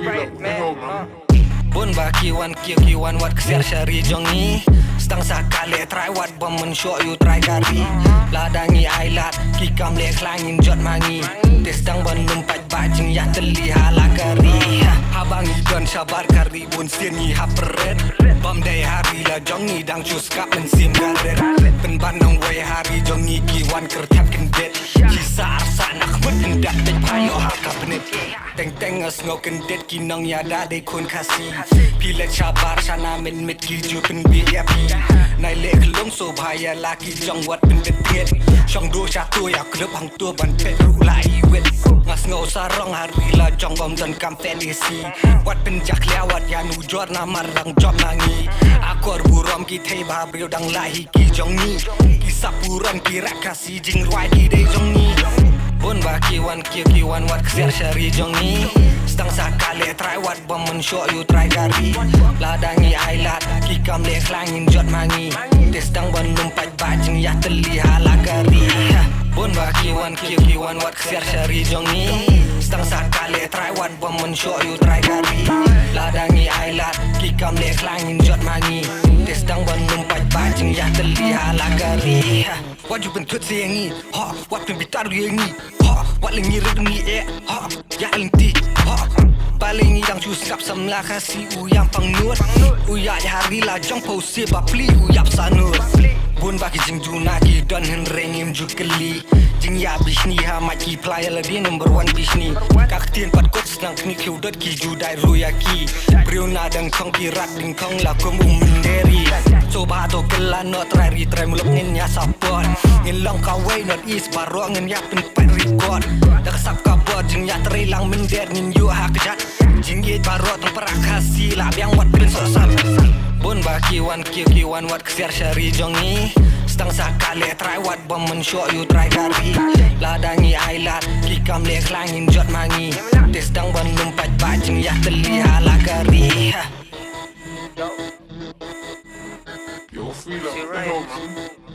Sprite, man. Bun ba kiwan kiwan wat ksiar syari jongi Stang sakale try wat bamen show you try kari Ladangi ailat kikam le klangin jot mangi Testang ban numpat bajing ya teli halakari Habang idon sabar kari bun sini haperet Bam day hari la jongi dang chus kap men sim garet Pen banong way hari jongi kiwan kertap kendet Kisah arsanak mendak tek payo hakabenet Teng teng as ngau kendet kinong ya da de kun kasih Pilet sabar sana men mit kiju pen biapi Nai lek long so bhaya laki jong wat pen detet Shong do satu ya klub hang tua ban pet ru lai wet Ngas ngau sarong hari la jong bom dan kam fantasy Wat pen jak lewat ya nu jor namar dang job nangi Akor burom ki thei ba brio dang lahi ki jong ni Kisah puran kira kasih jing ruai ki de jong ni Bun ba kiwan wat ksiar syari jongi Stang sakale try wat bamen show you try kari Ladangi ailat kikam le klangin jot mangi Testang ban numpat bajing ya teli halakari Bun ba kiwan wat ksiar syari jongi Stang sakale try wat bamen show you try kari Ladangi ailat kikam le klangin jot mangi Testang ban numpat bajing ya teli halakari What you been put saying ha what been bitaru yengi ha what lengi redmi ha ya lenti ha paling yang cusap samla kasi uyang pangnut uya hari la jong pose bapli uyap sanur bun bagi jing juna ki don hen rengim jukeli jing ya bisni ha maki playa lagi number 1 bisni kaktien pat kot snang kni kiudot ki judai ruyaki briuna dang kong pirat ding kong la kum menderi coba to kelan no try muluk ngin ya support ngin long kawai not is baro ngin ya pen pat record dak sap kabot jing ya trilang mender ngin yu ha kejat jing ye baro tong perakasi la biang wat pen so sam bun ba kiwan wat ksiar syari jongi Stang sakale try wat bamen show you try kari Ladangi ailat kikam le klangin jot mangi Testang ban numpat bajing ya teli halakari Yo, feel up,